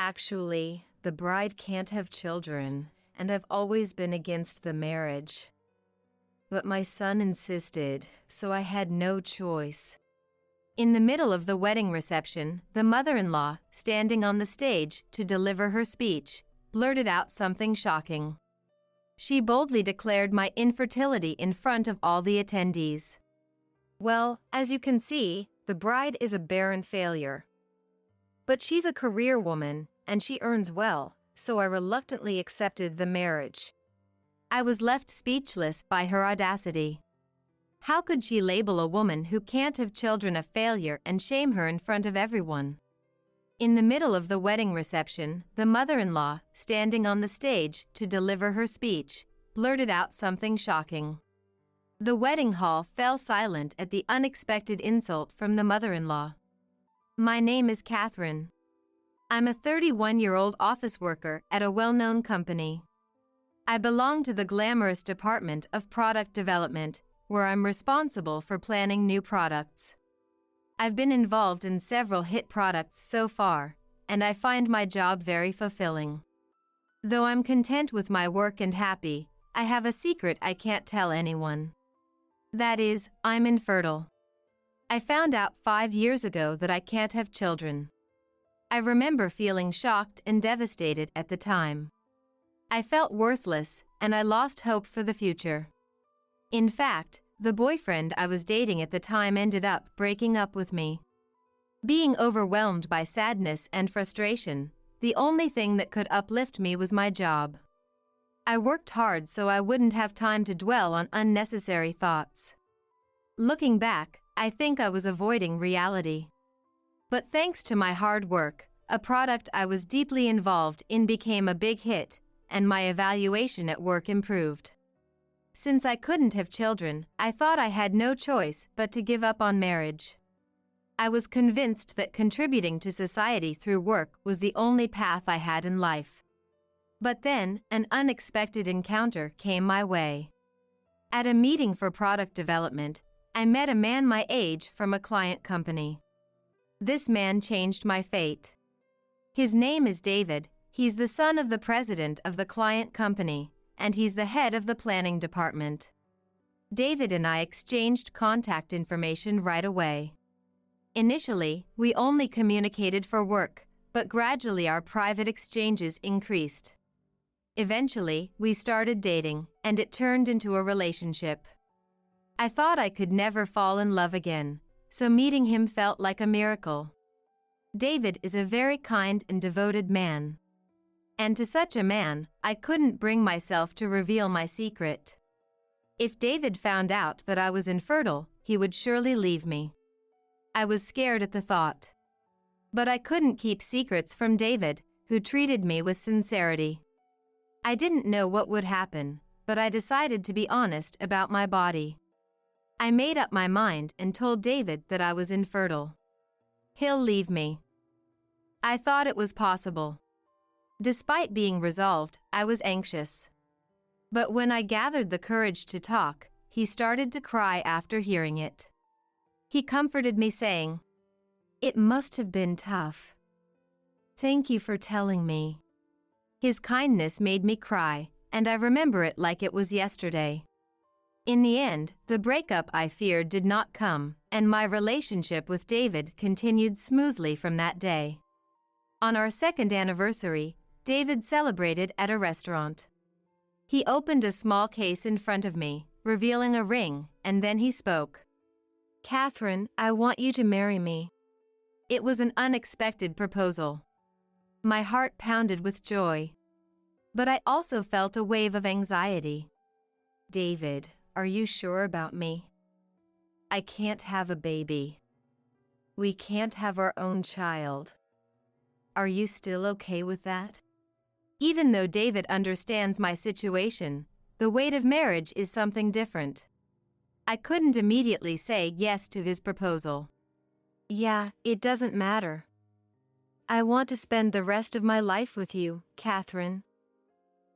Actually, the bride can't have children, and I've always been against the marriage. But my son insisted, so I had no choice. In the middle of the wedding reception, the mother-in-law, standing on the stage to deliver her speech, blurted out something shocking. She boldly declared my infertility in front of all the attendees. Well, as you can see, the bride is a barren failure. But she's a career woman, and she earns well, so I reluctantly accepted the marriage. I was left speechless by her audacity. How could she label a woman who can't have children a failure and shame her in front of everyone? In the middle of the wedding reception, the mother-in-law, standing on the stage to deliver her speech, blurted out something shocking. The wedding hall fell silent at the unexpected insult from the mother-in-law. My name is Catherine. I'm a 31-year-old office worker at a well-known company. I belong to the glamorous department of product development, where I'm responsible for planning new products. I've been involved in several hit products so far, and I find my job very fulfilling. Though I'm content with my work and happy, I have a secret I can't tell anyone. That is, I'm infertile. I found out 5 years ago that I can't have children. I remember feeling shocked and devastated at the time. I felt worthless, and I lost hope for the future. In fact, the boyfriend I was dating at the time ended up breaking up with me. Being overwhelmed by sadness and frustration, the only thing that could uplift me was my job. I worked hard so I wouldn't have time to dwell on unnecessary thoughts. Looking back, I think I was avoiding reality. But thanks to my hard work, a product I was deeply involved in became a big hit, and my evaluation at work improved. Since I couldn't have children, I thought I had no choice but to give up on marriage. I was convinced that contributing to society through work was the only path I had in life. But then, an unexpected encounter came my way. At a meeting for product development, I met a man my age from a client company. This man changed my fate. His name is David. He's the son of the president of the client company, and he's the head of the planning department. David and I exchanged contact information right away. Initially, we only communicated for work, but gradually our private exchanges increased. Eventually, we started dating, and it turned into a relationship. I thought I could never fall in love again, so meeting him felt like a miracle. David is a very kind and devoted man. And to such a man, I couldn't bring myself to reveal my secret. If David found out that I was infertile, he would surely leave me. I was scared at the thought. But I couldn't keep secrets from David, who treated me with sincerity. I didn't know what would happen, but I decided to be honest about my body. I made up my mind and told David that I was infertile. He'll leave me. I thought it was possible. Despite being resolved, I was anxious. But when I gathered the courage to talk, he started to cry after hearing it. He comforted me saying, "It must have been tough. Thank you for telling me." His kindness made me cry, and I remember it like it was yesterday. In the end, the breakup I feared did not come, and my relationship with David continued smoothly from that day. On our second anniversary, David celebrated at a restaurant. He opened a small case in front of me, revealing a ring, and then he spoke. "Catherine, I want you to marry me." It was an unexpected proposal. My heart pounded with joy. But I also felt a wave of anxiety. "David, are you sure about me? I can't have a baby. We can't have our own child. Are you still okay with that?" Even though David understands my situation, the weight of marriage is something different. I couldn't immediately say yes to his proposal. "Yeah, it doesn't matter. I want to spend the rest of my life with you, Catherine.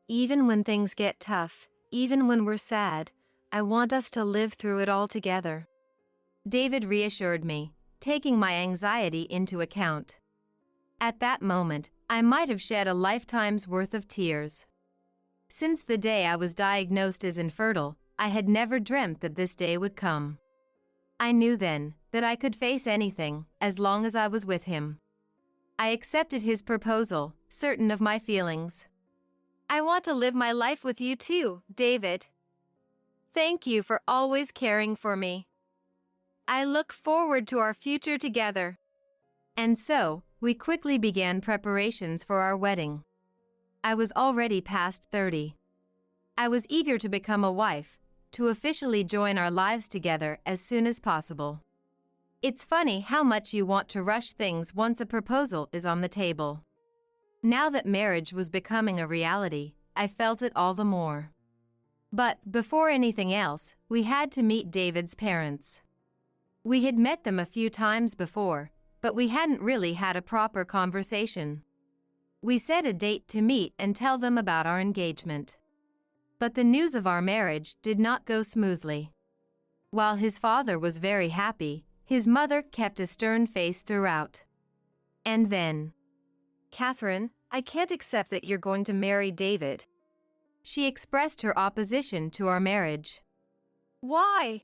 Even when things get tough, even when we're sad, I want us to live through it all together." David reassured me, taking my anxiety into account. At that moment, I might have shed a lifetime's worth of tears. Since the day I was diagnosed as infertile, I had never dreamt that this day would come. I knew then that I could face anything as long as I was with him. I accepted his proposal, certain of my feelings. I want to live my life with you too, David. Thank you for always caring for me. I look forward to our future together. And so, we quickly began preparations for our wedding. I was already past 30. I was eager to become a wife, to officially join our lives together as soon as possible. It's funny how much you want to rush things once a proposal is on the table. Now that marriage was becoming a reality, I felt it all the more. But before anything else, we had to meet David's parents. We had met them a few times before, but we hadn't really had a proper conversation. We set a date to meet and tell them about our engagement. But the news of our marriage did not go smoothly. While his father was very happy, his mother kept a stern face throughout. And then, "Catherine, I can't accept that you're going to marry David." She expressed her opposition to our marriage. "Why?"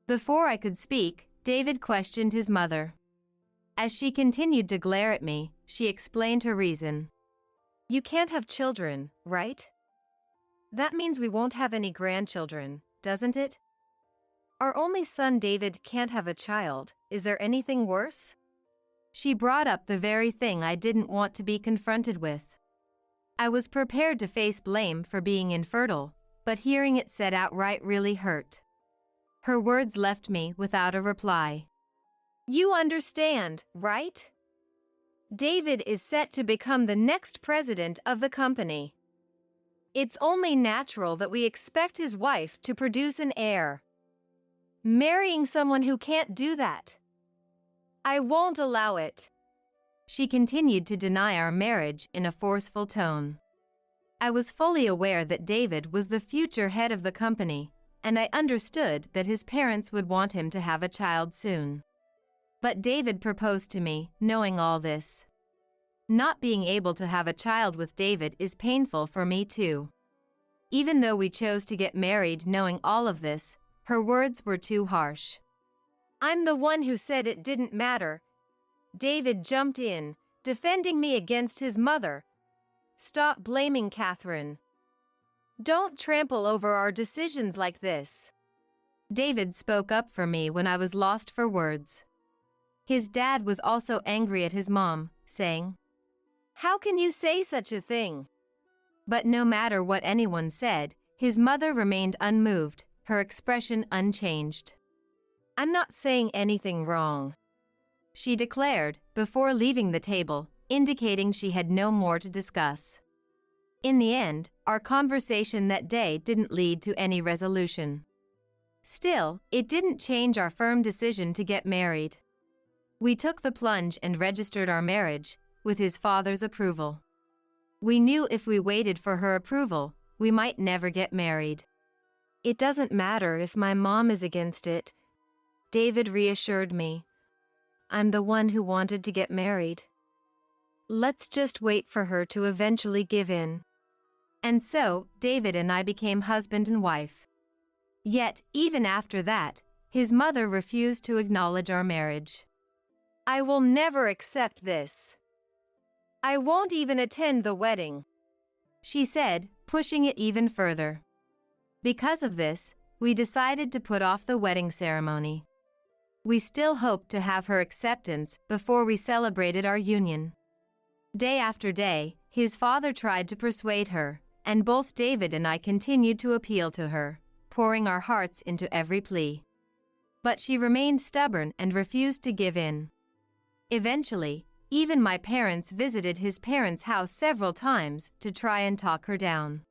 Before I could speak, David questioned his mother. As she continued to glare at me, she explained her reason. "You can't have children, right? That means we won't have any grandchildren, doesn't it? Our only son David can't have a child. Is there anything worse?" She brought up the very thing I didn't want to be confronted with. I was prepared to face blame for being infertile, but hearing it said outright really hurt. Her words left me without a reply. "You understand, right? David is set to become the next president of the company. It's only natural that we expect his wife to produce an heir. Marrying someone who can't do that, I won't allow it." She continued to deny our marriage in a forceful tone. I was fully aware that David was the future head of the company, and I understood that his parents would want him to have a child soon. But David proposed to me, knowing all this. Not being able to have a child with David is painful for me too. Even though we chose to get married knowing all of this, her words were too harsh. "I'm the one who said it didn't matter." David jumped in, defending me against his mother. "Stop blaming Catherine. Don't trample over our decisions like this." David spoke up for me when I was lost for words. His dad was also angry at his mom, saying, "How can you say such a thing?" But no matter what anyone said, his mother remained unmoved, her expression unchanged. "I'm not saying anything wrong," she declared, before leaving the table, indicating she had no more to discuss. In the end, our conversation that day didn't lead to any resolution. Still, it didn't change our firm decision to get married. We took the plunge and registered our marriage, with his father's approval. We knew if we waited for her approval, we might never get married. "It doesn't matter if my mom is against it," David reassured me. "I'm the one who wanted to get married. Let's just wait for her to eventually give in." And so, David and I became husband and wife. Yet, even after that, his mother refused to acknowledge our marriage. "I will never accept this. I won't even attend the wedding," she said, pushing it even further. Because of this, we decided to put off the wedding ceremony. We still hoped to have her acceptance before we celebrated our union. Day after day, his father tried to persuade her, and both David and I continued to appeal to her, pouring our hearts into every plea. But she remained stubborn and refused to give in. Eventually, even my parents visited his parents' house several times to try and talk her down.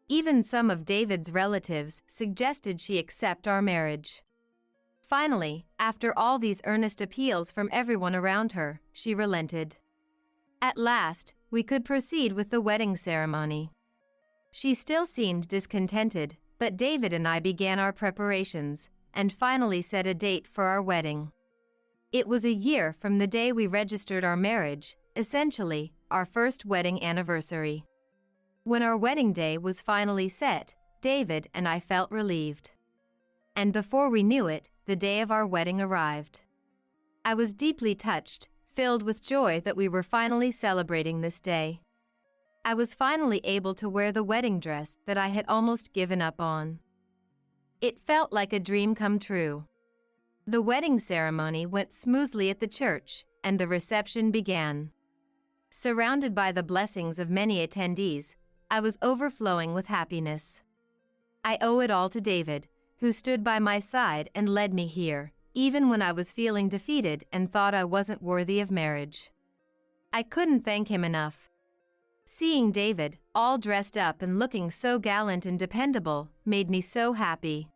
Even some of David's relatives suggested she accept our marriage. Finally, after all these earnest appeals from everyone around her, she relented. At last, we could proceed with the wedding ceremony. She still seemed discontented, but David and I began our preparations, and finally set a date for our wedding. It was a year from the day we registered our marriage, essentially, our first wedding anniversary. When our wedding day was finally set, David and I felt relieved. And before we knew it, the day of our wedding arrived. I was deeply touched, filled with joy that we were finally celebrating this day. I was finally able to wear the wedding dress that I had almost given up on. It felt like a dream come true. The wedding ceremony went smoothly at the church, and the reception began. Surrounded by the blessings of many attendees, I was overflowing with happiness. I owe it all to David, who stood by my side and led me here, even when I was feeling defeated and thought I wasn't worthy of marriage. I couldn't thank him enough. Seeing David, all dressed up and looking so gallant and dependable, made me so happy.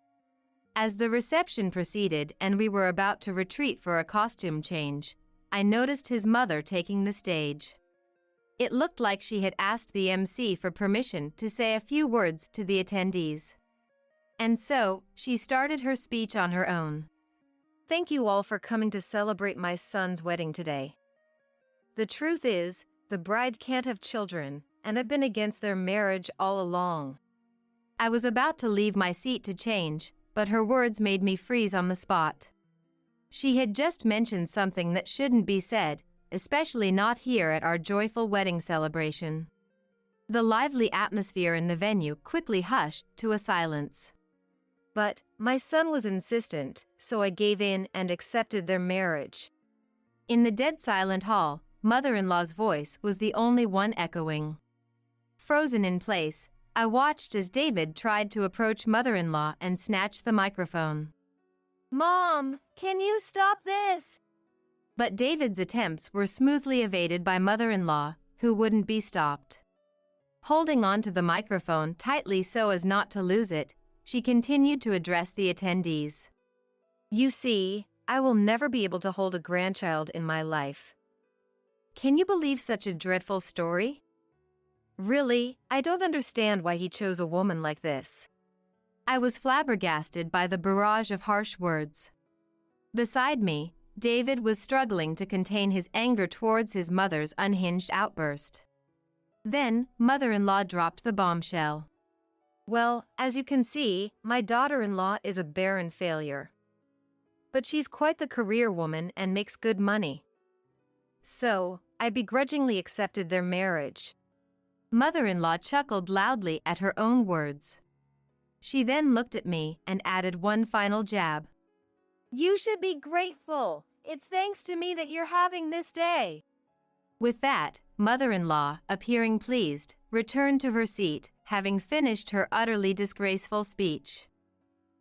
As the reception proceeded and we were about to retreat for a costume change, I noticed his mother taking the stage. It looked like she had asked the MC for permission to say a few words to the attendees. And so, she started her speech on her own. Thank you all for coming to celebrate my son's wedding today. The truth is, the bride can't have children, and I've been against their marriage all along. I was about to leave my seat to change, but her words made me freeze on the spot. She had just mentioned something that shouldn't be said, especially not here at our joyful wedding celebration. The lively atmosphere in the venue quickly hushed to a silence. But my son was insistent, so I gave in and accepted their marriage. In the dead silent hall, mother-in-law's voice was the only one echoing. Frozen in place, I watched as David tried to approach mother-in-law and snatch the microphone. Mom, can you stop this? But David's attempts were smoothly evaded by mother-in-law, who wouldn't be stopped. Holding onto the microphone tightly so as not to lose it, she continued to address the attendees. You see, I will never be able to hold a grandchild in my life. Can you believe such a dreadful story? Really, I don't understand why he chose a woman like this. I was flabbergasted by the barrage of harsh words. Beside me, David was struggling to contain his anger towards his mother's unhinged outburst. Then, mother-in-law dropped the bombshell. Well, as you can see, my daughter-in-law is a barren failure. But she's quite the career woman and makes good money. So, I begrudgingly accepted their marriage. Mother-in-law chuckled loudly at her own words. She then looked at me and added one final jab. You should be grateful. It's thanks to me that you're having this day. With that, mother-in-law, appearing pleased, returned to her seat, having finished her utterly disgraceful speech.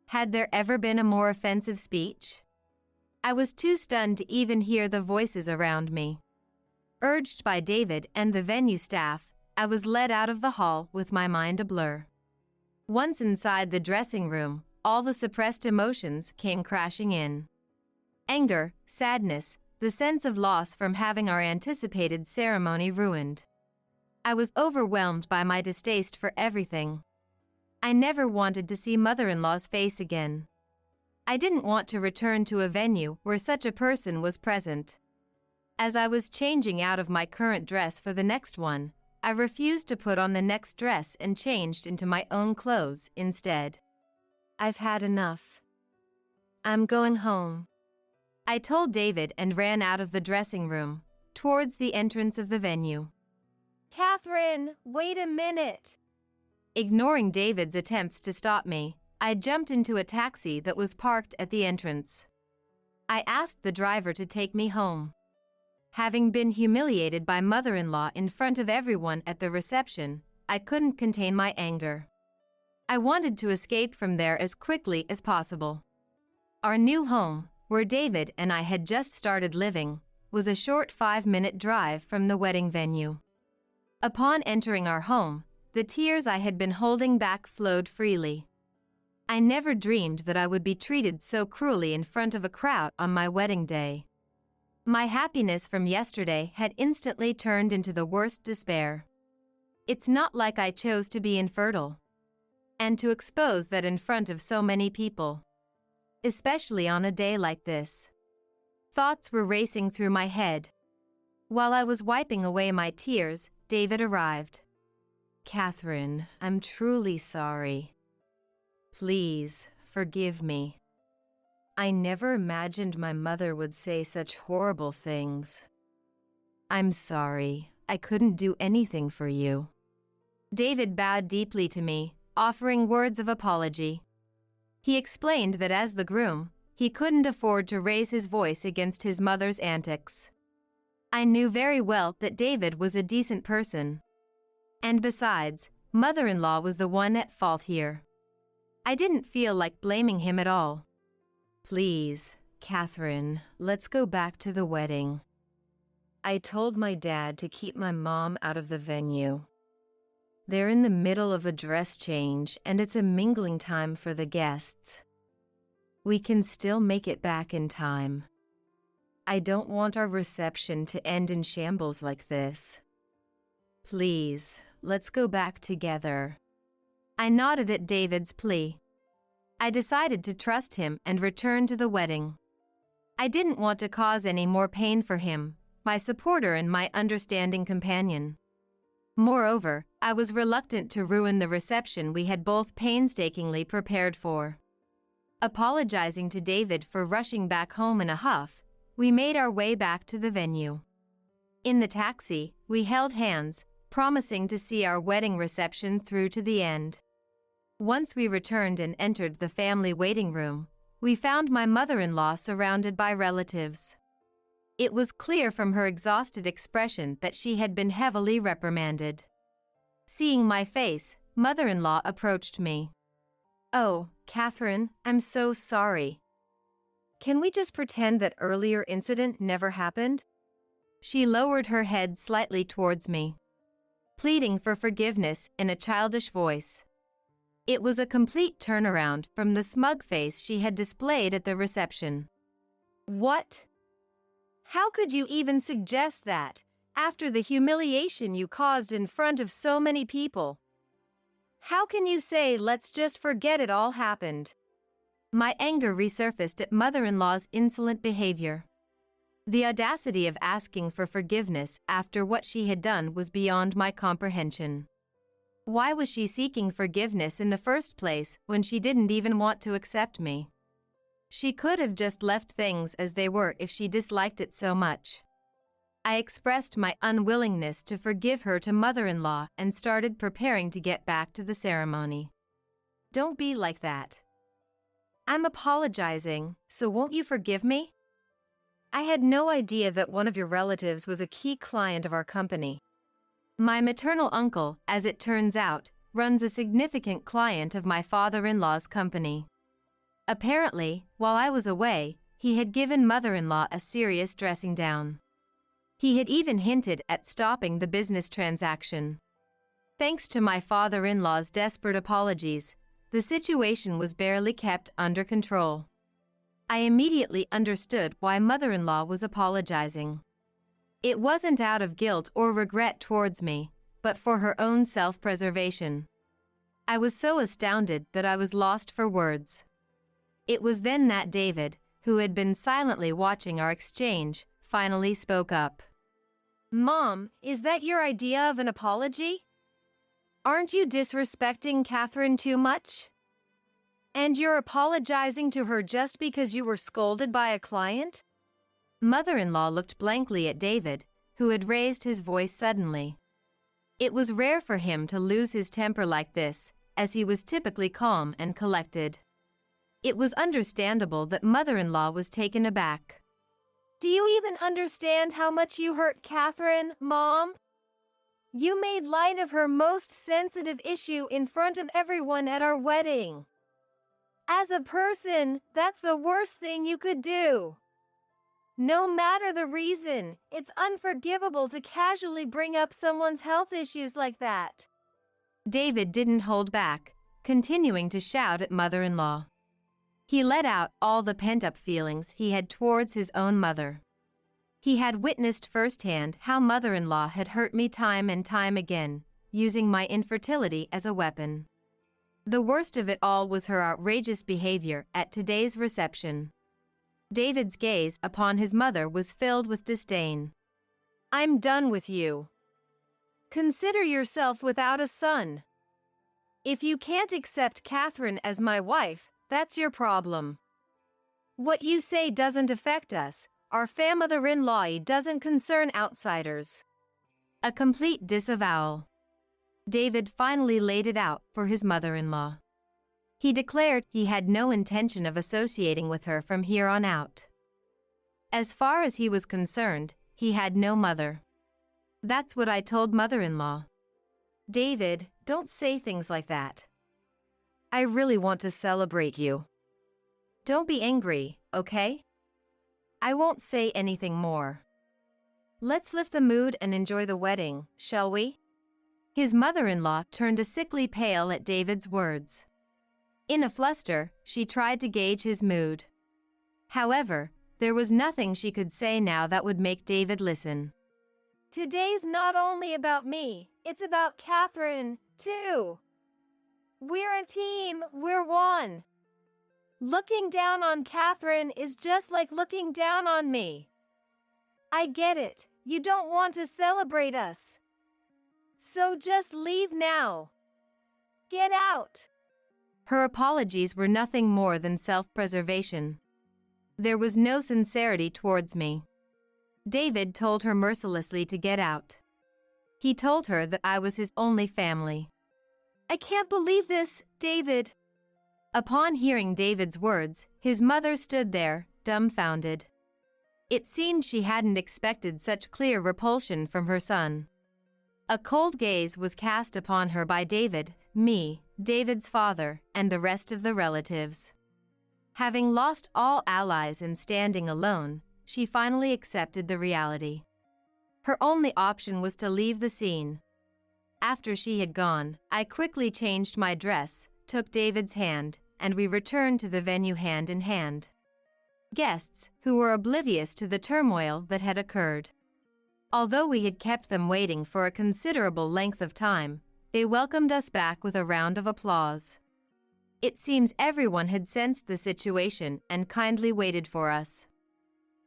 Had there ever been a more offensive speech? I was too stunned to even hear the voices around me. Urged by David and the venue staff, I was led out of the hall with my mind a blur. Once inside the dressing room, all the suppressed emotions came crashing in. Anger, sadness, the sense of loss from having our anticipated ceremony ruined. I was overwhelmed by my distaste for everything. I never wanted to see mother-in-law's face again. I didn't want to return to a venue where such a person was present. As I was changing out of my current dress for the next one, I refused to put on the next dress and changed into my own clothes instead. I've had enough. I'm going home. I told David and ran out of the dressing room, towards the entrance of the venue. Catherine, wait a minute. Ignoring David's attempts to stop me, I jumped into a taxi that was parked at the entrance. I asked the driver to take me home. Having been humiliated by mother-in-law in front of everyone at the reception, I couldn't contain my anger. I wanted to escape from there as quickly as possible. Our new home, where David and I had just started living, was a short 5-minute drive from the wedding venue. Upon entering our home, the tears I had been holding back flowed freely. I never dreamed that I would be treated so cruelly in front of a crowd on my wedding day. My happiness from yesterday had instantly turned into the worst despair. It's not like I chose to be infertile. And to expose that in front of so many people. Especially on a day like this. Thoughts were racing through my head. While I was wiping away my tears, David arrived. "Catherine, I'm truly sorry. Please, forgive me. I never imagined my mother would say such horrible things. I'm sorry, I couldn't do anything for you." David bowed deeply to me, offering words of apology. He explained that as the groom, he couldn't afford to raise his voice against his mother's antics. I knew very well that David was a decent person. And besides, mother-in-law was the one at fault here. I didn't feel like blaming him at all. "Please, Catherine, let's go back to the wedding. I told my dad to keep my mom out of the venue. They're in the middle of a dress change and it's a mingling time for the guests. We can still make it back in time. I don't want our reception to end in shambles like this. Please, let's go back together." I nodded at David's plea. I decided to trust him and return to the wedding. I didn't want to cause any more pain for him, my supporter and my understanding companion. Moreover, I was reluctant to ruin the reception we had both painstakingly prepared for. Apologizing to David for rushing back home in a huff, we made our way back to the venue. In the taxi, we held hands, promising to see our wedding reception through to the end. Once we returned and entered the family waiting room, we found my mother-in-law surrounded by relatives. It was clear from her exhausted expression that she had been heavily reprimanded. Seeing my face, mother-in-law approached me. "Oh, Catherine, I'm so sorry. Can we just pretend that earlier incident never happened?" She lowered her head slightly towards me, pleading for forgiveness in a childish voice. It was a complete turnaround from the smug face she had displayed at the reception. "What? How could you even suggest that, after the humiliation you caused in front of so many people? How can you say let's just forget it all happened?" My anger resurfaced at mother-in-law's insolent behavior. The audacity of asking for forgiveness after what she had done was beyond my comprehension. Why was she seeking forgiveness in the first place when she didn't even want to accept me? She could have just left things as they were if she disliked it so much. I expressed my unwillingness to forgive her to mother-in-law and started preparing to get back to the ceremony. "Don't be like that. I'm apologizing, so won't you forgive me? I had no idea that one of your relatives was a key client of our company. My maternal uncle, as it turns out, runs a significant client of my father-in-law's company. Apparently, while I was away, he had given mother-in-law a serious dressing down. He had even hinted at stopping the business transaction. Thanks to my father-in-law's desperate apologies, the situation was barely kept under control. I immediately understood why mother-in-law was apologizing. It wasn't out of guilt or regret towards me, but for her own self-preservation. I was so astounded that I was lost for words. It was then that David, who had been silently watching our exchange, finally spoke up. "Mom, is that your idea of an apology? Aren't you disrespecting Catherine too much? And you're apologizing to her just because you were scolded by a client?" Mother-in-law looked blankly at David, who had raised his voice suddenly. It was rare for him to lose his temper like this, as he was typically calm and collected. It was understandable that mother-in-law was taken aback. "Do you even understand how much you hurt Catherine, Mom? You made light of her most sensitive issue in front of everyone at our wedding. As a person, that's the worst thing you could do. No matter the reason, it's unforgivable to casually bring up someone's health issues like that." David didn't hold back, continuing to shout at mother-in-law. He let out all the pent-up feelings he had towards his own mother. He had witnessed firsthand how mother-in-law had hurt me time and time again, using my infertility as a weapon. The worst of it all was her outrageous behavior at today's reception. David's gaze upon his mother was filled with disdain. I'm done with you. Consider yourself without a son. If you can't accept Catherine as my wife, that's your problem. What you say doesn't affect us. Our mother-in-law doesn't concern outsiders. A complete disavowal. David finally laid it out for his mother-in-law. He declared he had no intention of associating with her from here on out. As far as he was concerned, he had no mother. That's what I told mother-in-law. David, don't say things like that. I really want to celebrate you. Don't be angry, okay? I won't say anything more. Let's lift the mood and enjoy the wedding, shall we? His mother-in-law turned a sickly pale at David's words. In a fluster, she tried to gauge his mood. However, there was nothing she could say now that would make David listen. Today's not only about me, it's about Catherine, too. We're a team, we're one. Looking down on Catherine is just like looking down on me. I get it, you don't want to celebrate us. So just leave now. Get out. Her apologies were nothing more than self-preservation. There was no sincerity towards me. David told her mercilessly to get out. He told her that I was his only family. I can't believe this, David. Upon hearing David's words, his mother stood there, dumbfounded. It seemed she hadn't expected such clear repulsion from her son. A cold gaze was cast upon her by David, me, David's father, and the rest of the relatives. Having lost all allies and standing alone, she finally accepted the reality. Her only option was to leave the scene. After she had gone, I quickly changed my dress, took David's hand, and we returned to the venue hand in hand. Guests, who were oblivious to the turmoil that had occurred. Although we had kept them waiting for a considerable length of time, they welcomed us back with a round of applause. It seems everyone had sensed the situation and kindly waited for us.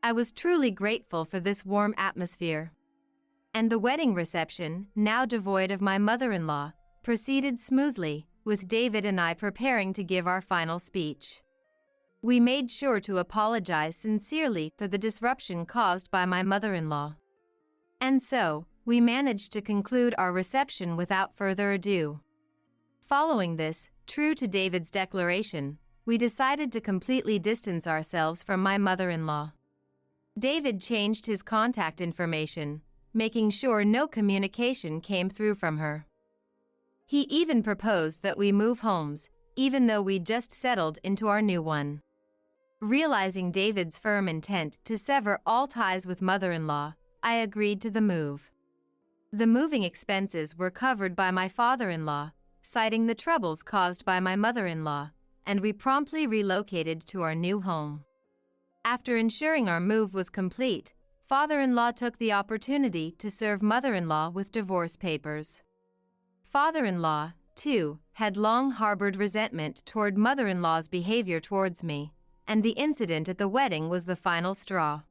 I was truly grateful for this warm atmosphere. And the wedding reception, now devoid of my mother-in-law, proceeded smoothly, with David and I preparing to give our final speech. We made sure to apologize sincerely for the disruption caused by my mother-in-law. And so, we managed to conclude our reception without further ado. Following this, true to David's declaration, we decided to completely distance ourselves from my mother-in-law. David changed his contact information, making sure no communication came through from her. He even proposed that we move homes, even though we'd just settled into our new one. Realizing David's firm intent to sever all ties with mother-in-law, I agreed to the move. The moving expenses were covered by my father-in-law, citing the troubles caused by my mother-in-law, and we promptly relocated to our new home. After ensuring our move was complete, father-in-law took the opportunity to serve mother-in-law with divorce papers. Father-in-law, too, had long harbored resentment toward mother-in-law's behavior towards me, and the incident at the wedding was the final straw.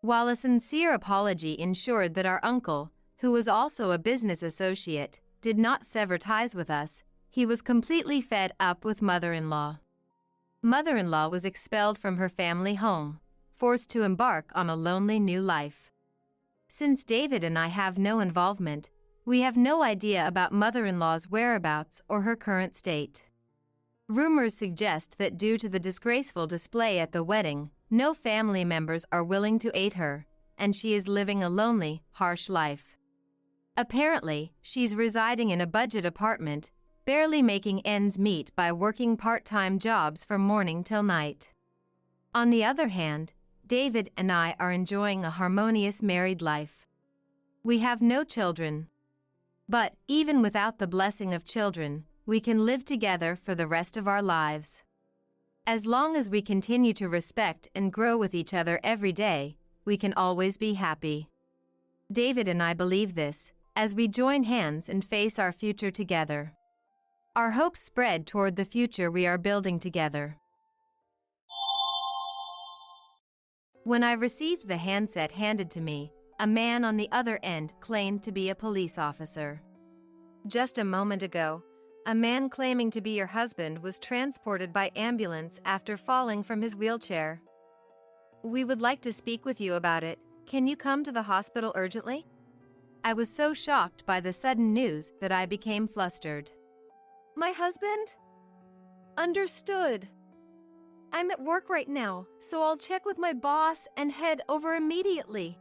While a sincere apology ensured that our uncle, who was also a business associate, did not sever ties with us, he was completely fed up with mother-in-law. Mother-in-law was expelled from her family home, forced to embark on a lonely new life. Since David and I have no involvement, we have no idea about mother-in-law's whereabouts or her current state. Rumors suggest that due to the disgraceful display at the wedding, no family members are willing to aid her, and she is living a lonely, harsh life. Apparently, she's residing in a budget apartment, barely making ends meet by working part-time jobs from morning till night. On the other hand, David and I are enjoying a harmonious married life. We have no children. But, even without the blessing of children, we can live together for the rest of our lives. As long as we continue to respect and grow with each other every day, we can always be happy. David and I believe this, as we join hands and face our future together. Our hopes spread toward the future we are building together. When I received the handset handed to me, A man on the other end claimed to be a police officer. Just a moment ago, a man claiming to be your husband was transported by ambulance after falling from his wheelchair. We would like to speak with you about it. Can you come to the hospital urgently? I was so shocked by the sudden news that I became flustered. My husband? Understood. I'm at work right now, so I'll check with my boss and head over immediately.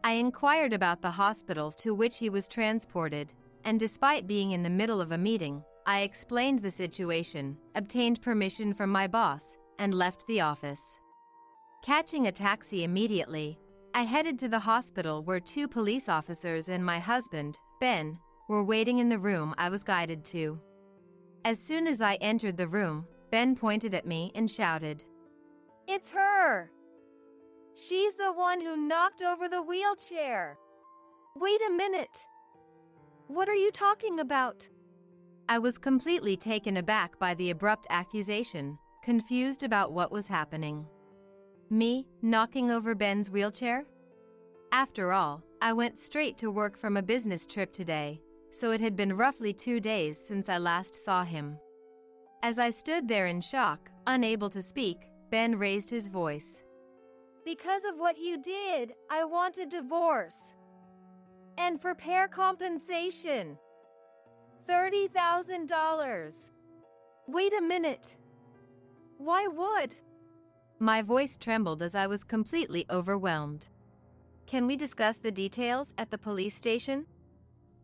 I inquired about the hospital to which he was transported, and despite being in the middle of a meeting, I explained the situation, obtained permission from my boss, and left the office. Catching a taxi immediately, I headed to the hospital where 2 police officers and my husband, Ben, were waiting in the room I was guided to. As soon as I entered the room, Ben pointed at me and shouted, "It's her! She's the one who knocked over the wheelchair! Wait a minute! What are you talking about?" I was completely taken aback by the abrupt accusation, confused about what was happening. Me, knocking over Ben's wheelchair? After all, I went straight to work from a business trip today, so it had been roughly 2 days since I last saw him. As I stood there in shock, unable to speak, Ben raised his voice. "Because of what you did, I want a divorce. And prepare compensation. $30,000. Wait a minute. Why would?" My voice trembled as I was completely overwhelmed. "Can we discuss the details at the police station?"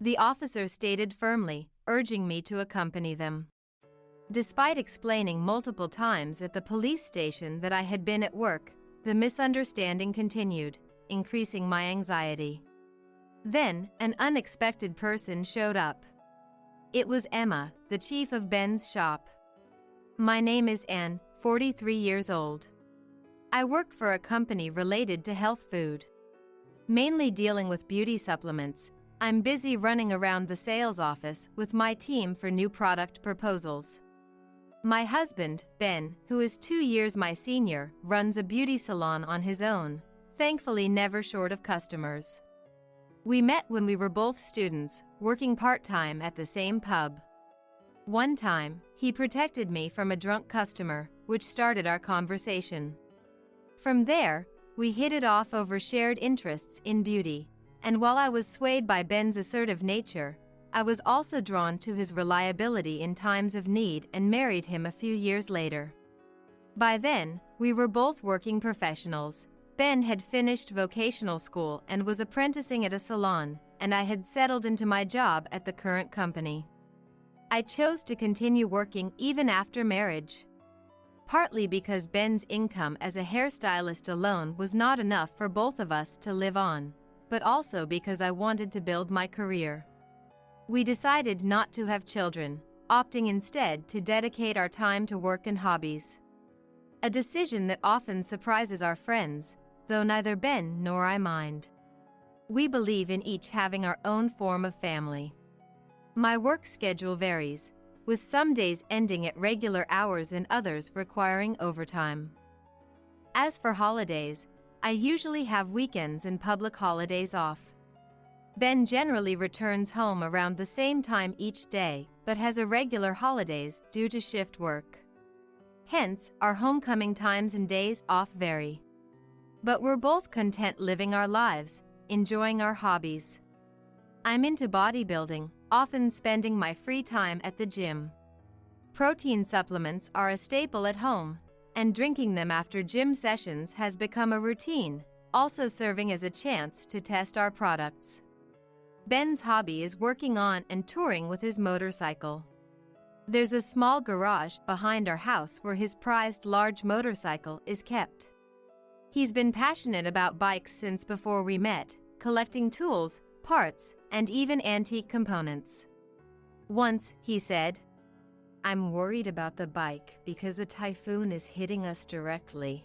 The officer stated firmly, urging me to accompany them. Despite explaining multiple times at the police station that I had been at work, the misunderstanding continued, increasing my anxiety. Then, an unexpected person showed up. It was Emma, the chief of Ben's shop. "My name is Anne, 43 years old. I work for a company related to health food. Mainly dealing with beauty supplements, I'm busy running around the sales office with my team for new product proposals. My husband, Ben, who is 2 years my senior, runs a beauty salon on his own, thankfully never short of customers. We met when we were both students, working part-time at the same pub. One time, he protected me from a drunk customer, which started our conversation. From there, we hit it off over shared interests in beauty, and while I was swayed by Ben's assertive nature, I was also drawn to his reliability in times of need and married him a few years later. By then, we were both working professionals. Ben had finished vocational school and was apprenticing at a salon, and I had settled into my job at the current company. I chose to continue working even after marriage. Partly because Ben's income as a hairstylist alone was not enough for both of us to live on, but also because I wanted to build my career. We decided not to have children, opting instead to dedicate our time to work and hobbies. A decision that often surprises our friends, though neither Ben nor I mind. We believe in each having our own form of family. My work schedule varies, with some days ending at regular hours and others requiring overtime. As for holidays, I usually have weekends and public holidays off. Ben generally returns home around the same time each day, but has irregular holidays due to shift work. Hence, our homecoming times and days off vary. But we're both content living our lives, enjoying our hobbies. I'm into bodybuilding, often spending my free time at the gym. Protein supplements are a staple at home, and drinking them after gym sessions has become a routine, also serving as a chance to test our products. Ben's hobby is working on and touring with his motorcycle. There's a small garage behind our house where his prized large motorcycle is kept. He's been passionate about bikes since before we met, collecting tools, parts, and even antique components. Once, he said, "I'm worried about the bike because a typhoon is hitting us directly,"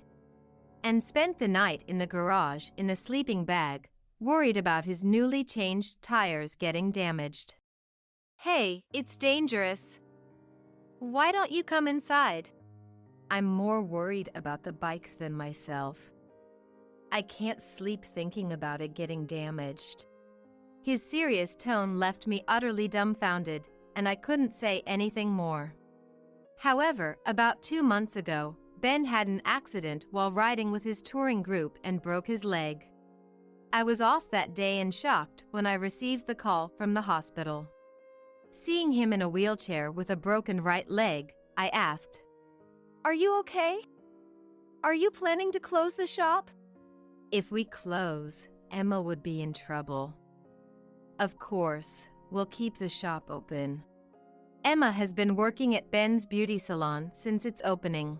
and spent the night in the garage in a sleeping bag, worried about his newly changed tires getting damaged. "Hey, it's dangerous. Why don't you come inside?" "I'm more worried about the bike than myself." I can't sleep thinking about it getting damaged." His serious tone left me utterly dumbfounded, and I couldn't say anything more. However, about 2 months ago, Ben had an accident while riding with his touring group and broke his leg. I was off that day and shocked when I received the call from the hospital. Seeing him in a wheelchair with a broken right leg, I asked, "Are you okay? Are you planning to close the shop?" "If we close, Emma would be in trouble." "Of course, we'll keep the shop open." Emma has been working at Ben's beauty salon since its opening.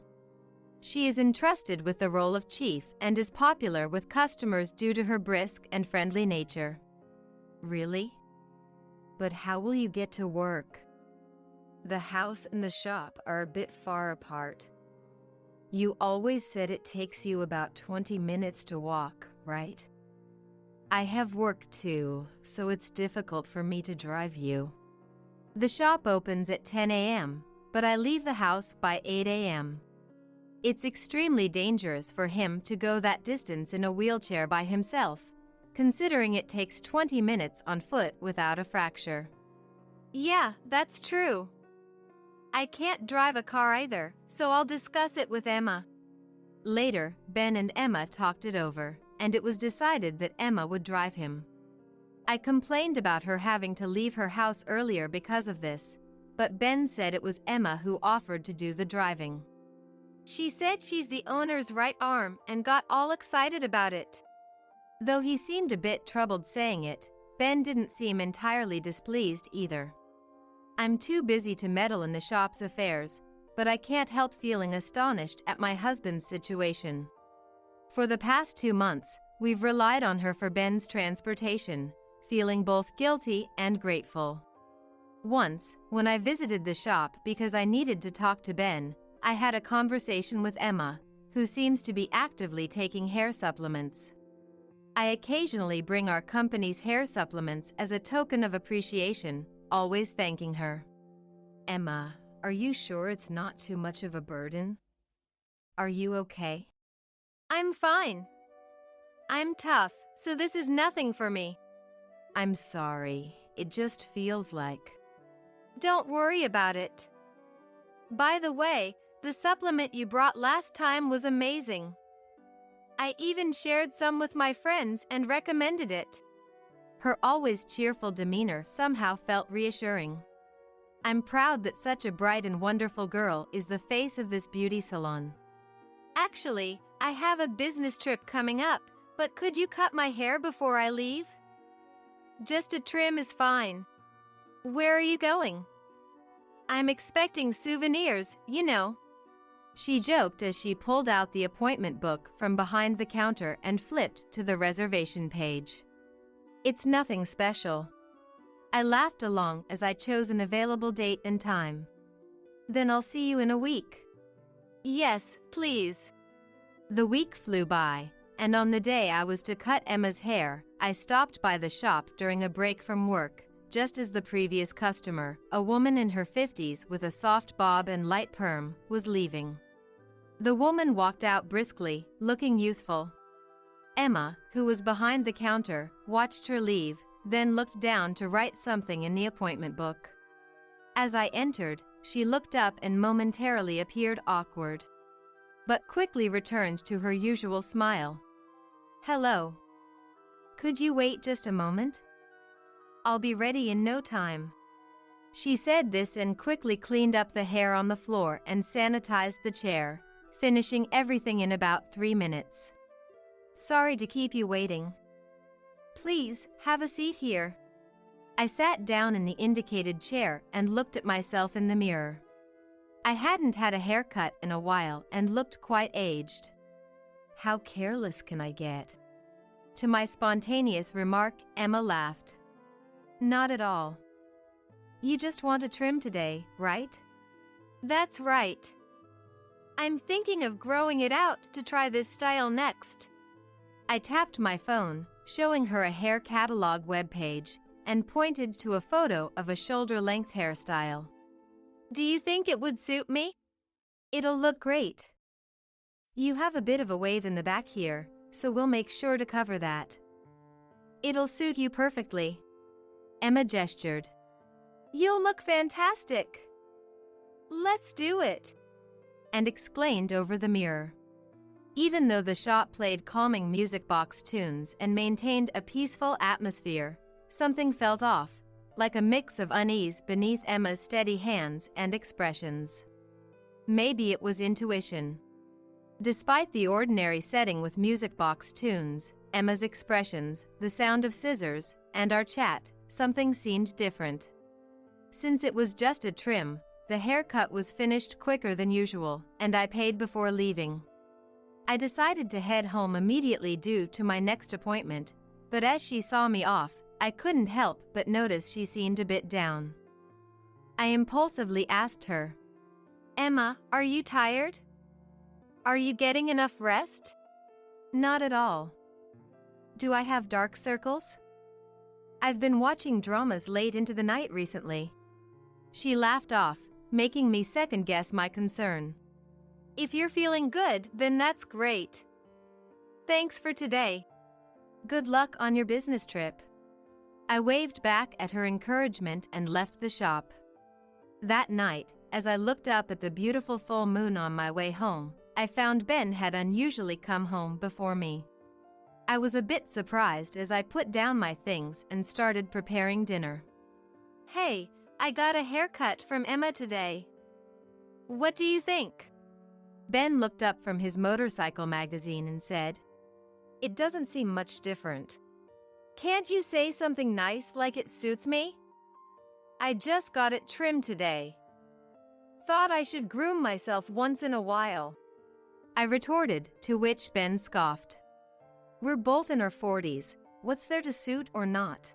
She is entrusted with the role of chief and is popular with customers due to her brisk and friendly nature. "Really? But how will you get to work? The house and the shop are a bit far apart. You always said it takes you about 20 minutes to walk, right? I have work too, so it's difficult for me to drive you. The shop opens at 10 a.m., but I leave the house by 8 a.m. It's extremely dangerous for him to go that distance in a wheelchair by himself, considering it takes 20 minutes on foot without a fracture." "Yeah, that's true. I can't drive a car either, so I'll discuss it with Emma." Later, Ben and Emma talked it over, and it was decided that Emma would drive him. I complained about her having to leave her house earlier because of this, but Ben said it was Emma who offered to do the driving. "She said she's the owner's right arm and got all excited about it." Though he seemed a bit troubled saying it, Ben didn't seem entirely displeased either. I'm too busy to meddle in the shop's affairs, but I can't help feeling astonished at my husband's situation. For the past 2 months, we've relied on her for Ben's transportation, feeling both guilty and grateful. Once, when I visited the shop because I needed to talk to Ben, I had a conversation with Emma, who seems to be actively taking hair supplements. I occasionally bring our company's hair supplements as a token of appreciation, always thanking her. "Emma, are you sure it's not too much of a burden? Are you okay?" "I'm fine. I'm tough, so this is nothing for me." "I'm sorry, it just feels like..." "Don't worry about it. By the way, the supplement you brought last time was amazing. I even shared some with my friends and recommended it." Her always cheerful demeanor somehow felt reassuring. I'm proud that such a bright and wonderful girl is the face of this beauty salon. "Actually, I have a business trip coming up, but could you cut my hair before I leave?" "Just a trim is fine." "Where are you going?" "I'm expecting souvenirs, you know." She joked as she pulled out the appointment book from behind the counter and flipped to the reservation page. "It's nothing special." I laughed along as I chose an available date and time. "Then I'll see you in a week." "Yes, please." The week flew by, and on the day I was to cut Emma's hair, I stopped by the shop during a break from work, just as the previous customer, a woman in her 50s with a soft bob and light perm, was leaving. The woman walked out briskly, looking youthful. Emma, who was behind the counter, watched her leave, then looked down to write something in the appointment book. As I entered, she looked up and momentarily appeared awkward, but quickly returned to her usual smile. "Hello. Could you wait just a moment? I'll be ready in no time." She said this and quickly cleaned up the hair on the floor and sanitized the chair, finishing everything in about 3 minutes. "Sorry to keep you waiting. Please, have a seat here." I sat down in the indicated chair and looked at myself in the mirror. I hadn't had a haircut in a while and looked quite aged. "How careless can I get?" To my spontaneous remark, Emma laughed. "Not at all. You just want a trim today, right?" "That's right. I'm thinking of growing it out to try this style next." I tapped my phone, showing her a hair catalog webpage, and pointed to a photo of a shoulder-length hairstyle. "Do you think it would suit me?" "It'll look great. You have a bit of a wave in the back here, so we'll make sure to cover that. It'll suit you perfectly. Emma gestured. You'll look fantastic. Let's do it, and exclaimed over the mirror. Even though the shop played calming music box tunes and maintained a peaceful atmosphere, something felt off, like a mix of unease beneath Emma's steady hands and expressions. Maybe it was intuition. Despite the ordinary setting with music box tunes, Emma's expressions, the sound of scissors, and our chat, something seemed different. Since it was just a trim, the haircut was finished quicker than usual, and I paid before leaving. I decided to head home immediately due to my next appointment, but as she saw me off, I couldn't help but notice she seemed a bit down. I impulsively asked her, Emma, are you tired? Are you getting enough rest? Not at all. Do I have dark circles? I've been watching dramas late into the night recently. She laughed off, making me second-guess my concern. If you're feeling good, then that's great. Thanks for today. Good luck on your business trip. I waved back at her encouragement and left the shop. That night, as I looked up at the beautiful full moon on my way home, I found Ben had unusually come home before me. I was a bit surprised as I put down my things and started preparing dinner. Hey, I got a haircut from Emma today. What do you think? Ben looked up from his motorcycle magazine and said, It doesn't seem much different. Can't you say something nice like it suits me? I just got it trimmed today. Thought I should groom myself once in a while. I retorted, to which Ben scoffed. We're both in our 40s, what's there to suit or not?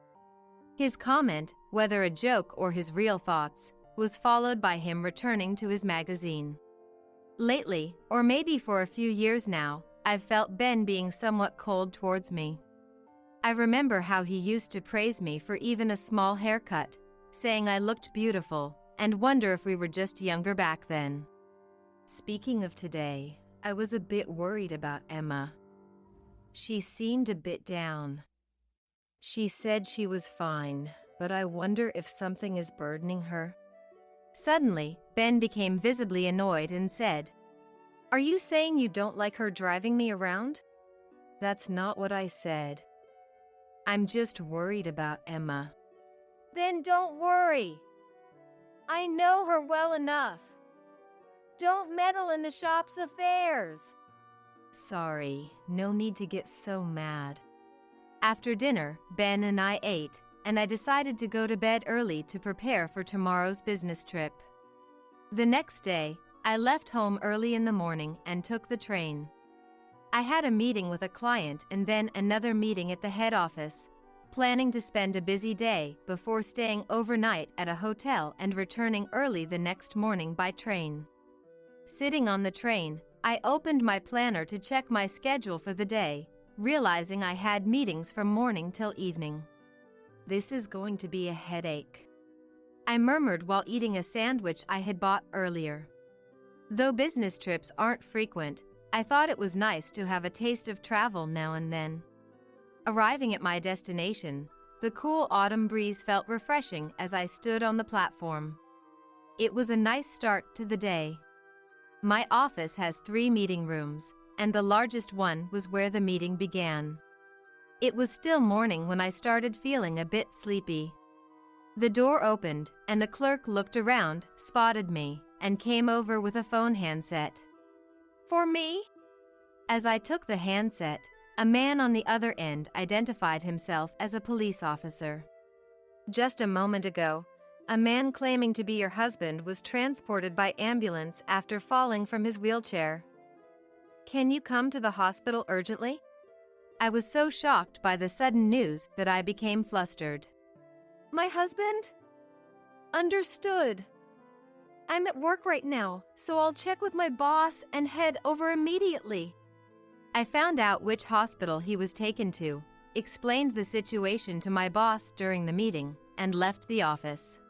His comment, whether a joke or his real thoughts, was followed by him returning to his magazine. Lately, or maybe for a few years now, I've felt Ben being somewhat cold towards me. I remember how he used to praise me for even a small haircut, saying I looked beautiful, and wonder if we were just younger back then. Speaking of today, I was a bit worried about Emma. She seemed a bit down. She said she was fine, but I wonder if something is burdening her. Suddenly, Ben became visibly annoyed and said, Are you saying you don't like her driving me around? That's not what I said. I'm just worried about Emma. Then don't worry. I know her well enough. Don't meddle in the shop's affairs. Sorry, no need to get so mad. After dinner, Ben and I ate, and I decided to go to bed early to prepare for tomorrow's business trip. The next day, I left home early in the morning and took the train. I had a meeting with a client and then another meeting at the head office, planning to spend a busy day before staying overnight at a hotel and returning early the next morning by train. Sitting on the train, I opened my planner to check my schedule for the day, realizing I had meetings from morning till evening. This is going to be a headache, I murmured while eating a sandwich I had bought earlier. Though business trips aren't frequent, I thought it was nice to have a taste of travel now and then. Arriving at my destination, the cool autumn breeze felt refreshing as I stood on the platform. It was a nice start to the day. My office has 3 meeting rooms, and the largest one was where the meeting began. It was still morning when I started feeling a bit sleepy. The door opened, and a clerk looked around, spotted me, and came over with a phone handset. For me? As I took the handset, a man on the other end identified himself as a police officer. Just a moment ago, a man claiming to be your husband was transported by ambulance after falling from his wheelchair. Can you come to the hospital urgently? I was so shocked by the sudden news that I became flustered. My husband? Understood. I'm at work right now, so I'll check with my boss and head over immediately. I found out which hospital he was taken to, explained the situation to my boss during the meeting, and left the office.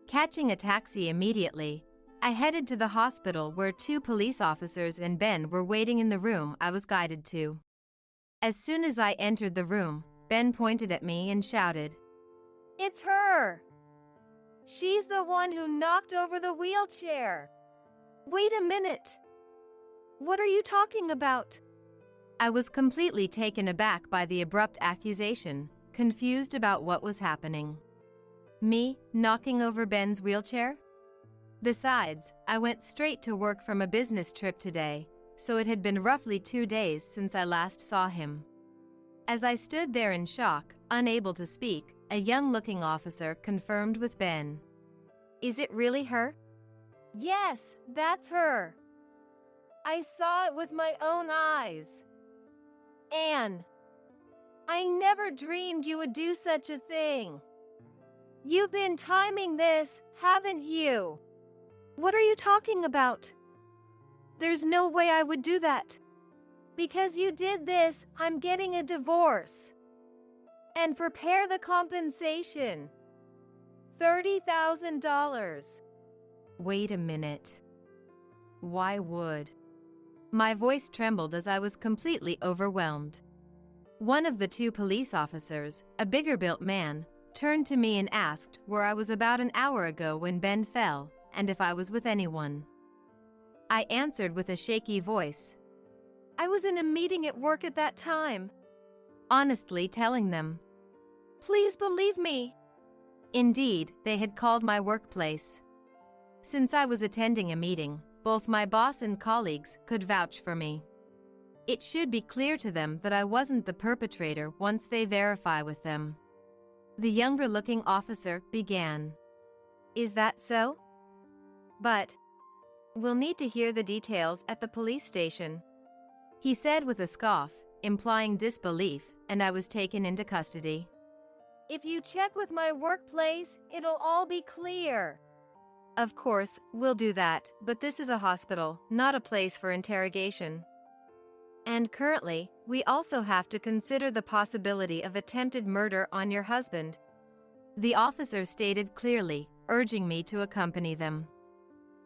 Catching a taxi immediately, I headed to the hospital where 2 police officers and Ben were waiting in the room I was guided to. As soon as I entered the room, Ben pointed at me and shouted, "It's her! She's the one who knocked over the wheelchair! Wait a minute! What are you talking about?" I was completely taken aback by the abrupt accusation, confused about what was happening. Me, knocking over Ben's wheelchair? Besides, I went straight to work from a business trip today, so it had been roughly 2 days since I last saw him. As I stood there in shock, unable to speak, a young-looking officer confirmed with Ben. "Is it really her?" "Yes, that's her. I saw it with my own eyes. Anne, I never dreamed you would do such a thing. You've been timing this, haven't you?" "What are you talking about? There's no way I would do that." "Because you did this, I'm getting a divorce. And prepare the compensation. $30,000. Wait a minute. Why would? My voice trembled as I was completely overwhelmed. One of the 2 police officers, a bigger-built man, turned to me and asked where I was about an hour ago when Ben fell, and if I was with anyone. I answered with a shaky voice, "I was in a meeting at work at that time," honestly telling them. "Please believe me." Indeed, they had called my workplace. Since I was attending a meeting, both my boss and colleagues could vouch for me. It should be clear to them that I wasn't the perpetrator once they verify with them. The younger-looking officer began. "Is that so? But we'll need to hear the details at the police station," he said with a scoff, implying disbelief, and I was taken into custody. "If you check with my workplace, it'll all be clear." Of course, we'll do that, but this is a hospital, not a place for interrogation. And currently, we also have to consider the possibility of attempted murder on your husband. The officer stated clearly, urging me to accompany them.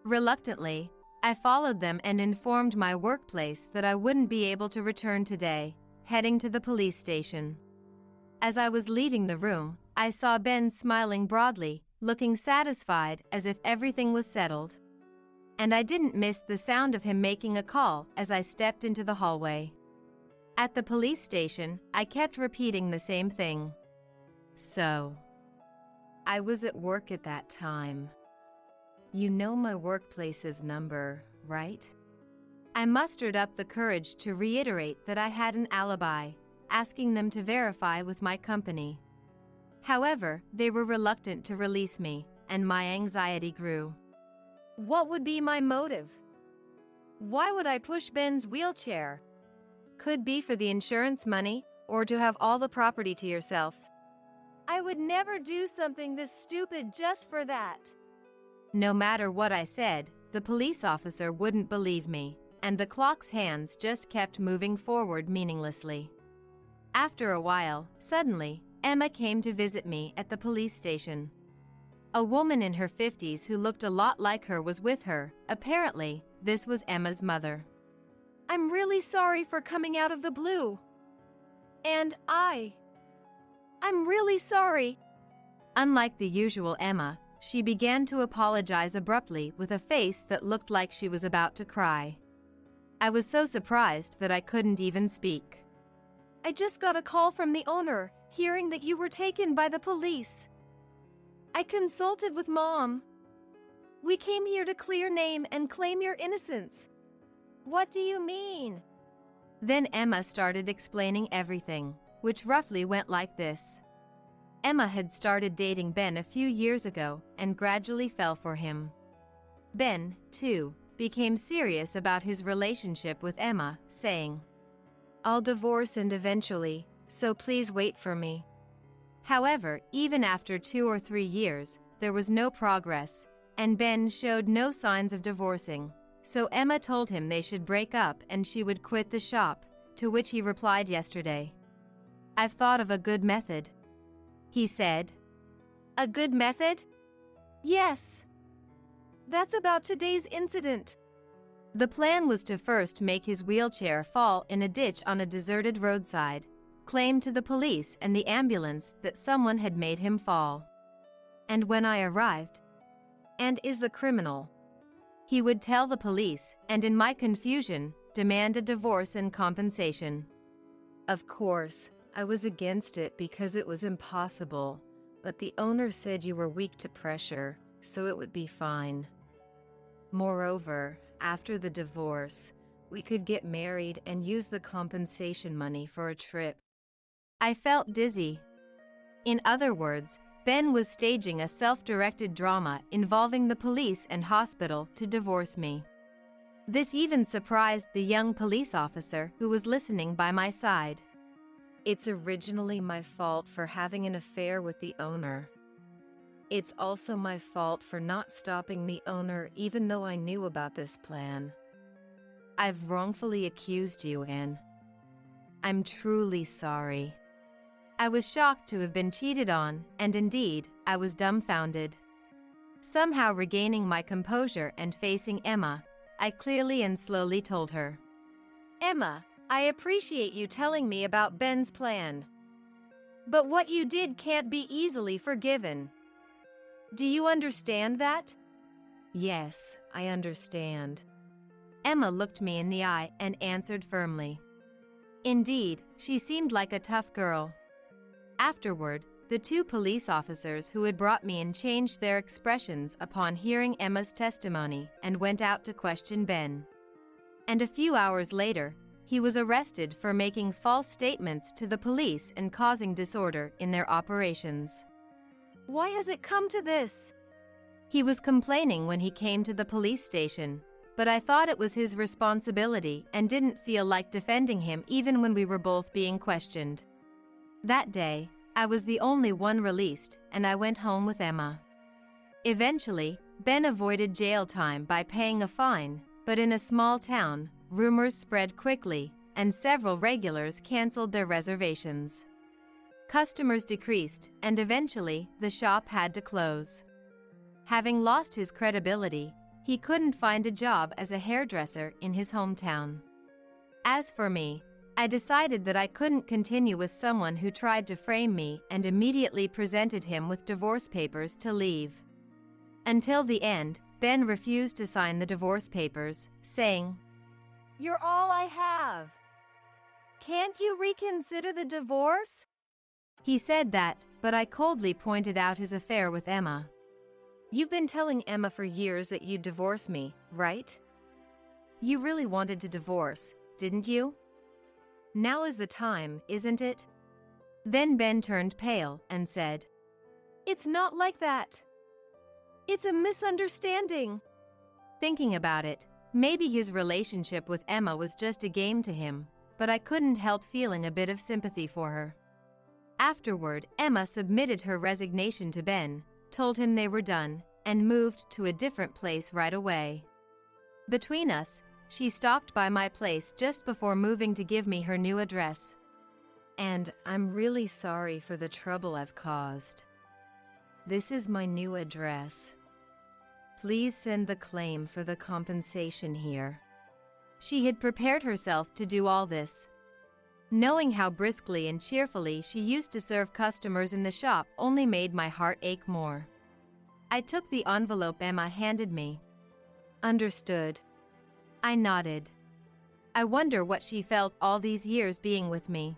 Reluctantly, I followed them and informed my workplace that I wouldn't be able to return today, heading to the police station. As I was leaving the room, I saw Ben smiling broadly, looking satisfied as if everything was settled. And I didn't miss the sound of him making a call as I stepped into the hallway. At the police station, I kept repeating the same thing. So, I was at work at that time. You know my workplace's number, right? I mustered up the courage to reiterate that I had an alibi, asking them to verify with my company. However, they were reluctant to release me, and my anxiety grew. What would be my motive? Why would I push Ben's wheelchair? Could be for the insurance money, or to have all the property to yourself. I would never do something this stupid just for that. No matter what I said, the police officer wouldn't believe me, and the clock's hands just kept moving forward meaninglessly. After a while, suddenly, Emma came to visit me at the police station. A woman in her 50s who looked a lot like her was with her. Apparently, this was Emma's mother. I'm really sorry for coming out of the blue. And I'm really sorry. Unlike the usual Emma, she began to apologize abruptly with a face that looked like she was about to cry. I was so surprised that I couldn't even speak. I just got a call from the owner, hearing that you were taken by the police. I consulted with Mom. We came here to clear name and claim your innocence. What do you mean? Then Emma started explaining everything, which roughly went like this. Emma had started dating Ben a few years ago and gradually fell for him. Ben, too, became serious about his relationship with Emma, saying, "I'll divorce and eventually, so please wait for me." However, even after 2 or 3 years, there was no progress, and Ben showed no signs of divorcing, so Emma told him they should break up and she would quit the shop, to which he replied yesterday. "I've thought of a good method," he said. A good method? Yes. That's about today's incident. The plan was to first make his wheelchair fall in a ditch on a deserted roadside, claim to the police and the ambulance that someone had made him fall. And when I arrived, and is the criminal, he would tell the police, and in my confusion, demand a divorce and compensation. Of course, I was against it because it was impossible, but the owner said you were weak to pressure, so it would be fine. Moreover, after the divorce, we could get married and use the compensation money for a trip. I felt dizzy. In other words, Ben was staging a self-directed drama involving the police and hospital to divorce me. This even surprised the young police officer who was listening by my side. It's originally my fault for having an affair with the owner. It's also my fault for not stopping the owner even though I knew about this plan. I've wrongfully accused you, Anne. I'm truly sorry. I was shocked to have been cheated on, and indeed, I was dumbfounded. Somehow regaining my composure and facing Emma, I clearly and slowly told her. Emma, I appreciate you telling me about Ben's plan. But what you did can't be easily forgiven. Do you understand that? Yes, I understand. Emma looked me in the eye and answered firmly. Indeed, she seemed like a tough girl. Afterward, the two police officers who had brought me in changed their expressions upon hearing Emma's testimony and went out to question Ben. And a few hours later, he was arrested for making false statements to the police and causing disorder in their operations. Why has it come to this? He was complaining when he came to the police station, but I thought it was his responsibility and didn't feel like defending him even when we were both being questioned. That day, I was the only one released, and I went home with Emma. Eventually, Ben avoided jail time by paying a fine, but in a small town, rumors spread quickly, and several regulars canceled their reservations. Customers decreased, and eventually, the shop had to close. Having lost his credibility, he couldn't find a job as a hairdresser in his hometown. As for me, I decided that I couldn't continue with someone who tried to frame me and immediately presented him with divorce papers to leave. Until the end, Ben refused to sign the divorce papers, saying, "You're all I have. Can't you reconsider the divorce?" He said that, but I coldly pointed out his affair with Emma. You've been telling Emma for years that you'd divorce me, right? You really wanted to divorce, didn't you? Now is the time, isn't it? Then Ben turned pale and said, It's not like that. It's a misunderstanding. Thinking about it, maybe his relationship with Emma was just a game to him, but I couldn't help feeling a bit of sympathy for her. Afterward, Emma submitted her resignation to Ben, told him they were done, and moved to a different place right away. Between us, she stopped by my place just before moving to give me her new address. And I'm really sorry for the trouble I've caused. This is my new address. Please send the claim for the compensation here. She had prepared herself to do all this. Knowing how briskly and cheerfully she used to serve customers in the shop only made my heart ache more. I took the envelope Emma handed me. Understood. I nodded. I wonder what she felt all these years being with me.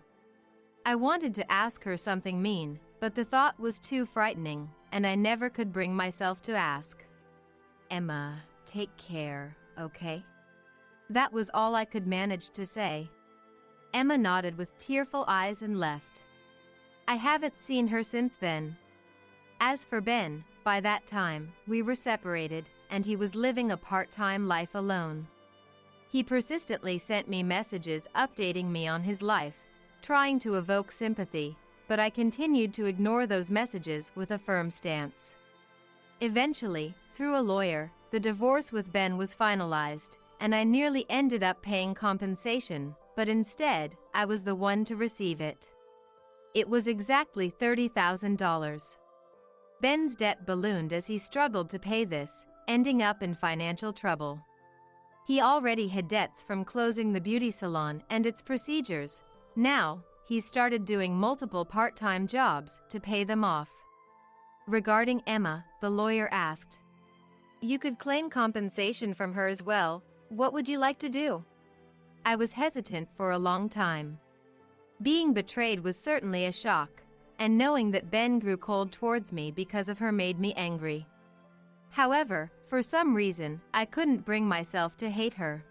I wanted to ask her something mean, but the thought was too frightening, and I never could bring myself to ask. Emma, take care, okay? That was all I could manage to say. Emma nodded with tearful eyes and left. I haven't seen her since then. As for Ben, by that time, we were separated, and he was living a part-time life alone. He persistently sent me messages updating me on his life, trying to evoke sympathy, but I continued to ignore those messages with a firm stance. Eventually, through a lawyer, the divorce with Ben was finalized, and I nearly ended up paying compensation, but instead, I was the one to receive it. It was exactly $30,000. Ben's debt ballooned as he struggled to pay this, ending up in financial trouble. He already had debts from closing the beauty salon and its procedures. Now, he started doing multiple part-time jobs to pay them off. Regarding Emma, the lawyer asked, You could claim compensation from her as well. What would you like to do? I was hesitant for a long time. Being betrayed was certainly a shock, and knowing that Ben grew cold towards me because of her made me angry. However, for some reason, I couldn't bring myself to hate her.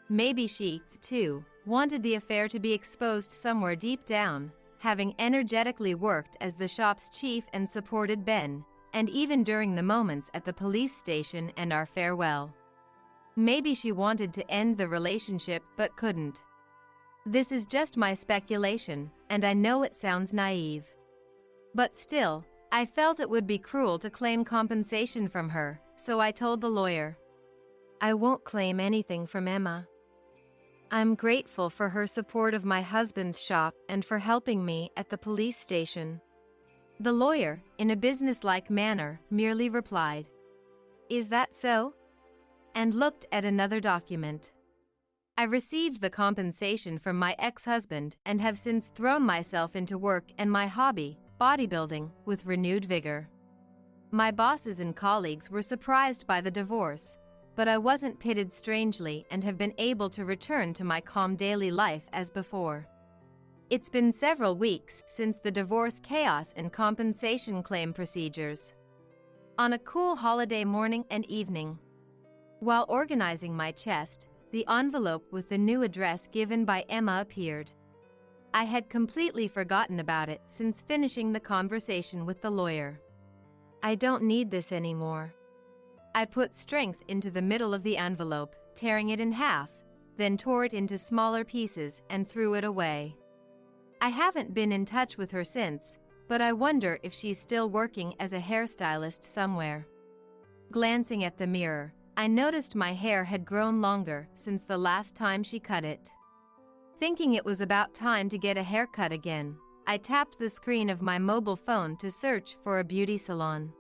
Maybe she, too, wanted the affair to be exposed somewhere deep down, having energetically worked as the shop's chief and supported Ben, and even during the moments at the police station and our farewell. Maybe she wanted to end the relationship but couldn't. This is just my speculation, and I know it sounds naive. But still, I felt it would be cruel to claim compensation from her, so I told the lawyer, I won't claim anything from Emma. I'm grateful for her support of my husband's shop and for helping me at the police station. The lawyer, in a businesslike manner, merely replied, Is that so? And looked at another document. I received the compensation from my ex-husband and have since thrown myself into work and my hobby, bodybuilding, with renewed vigor. My bosses and colleagues were surprised by the divorce, but I wasn't pitted strangely and have been able to return to my calm daily life as before. It's been several weeks since the divorce chaos and compensation claim procedures. On a cool holiday morning and evening, while organizing my chest, the envelope with the new address given by Emma appeared. I had completely forgotten about it since finishing the conversation with the lawyer. I don't need this anymore. I put strength into the middle of the envelope, tearing it in half, then tore it into smaller pieces and threw it away. I haven't been in touch with her since, but I wonder if she's still working as a hairstylist somewhere. Glancing at the mirror, I noticed my hair had grown longer since the last time she cut it. Thinking it was about time to get a haircut again, I tapped the screen of my mobile phone to search for a beauty salon.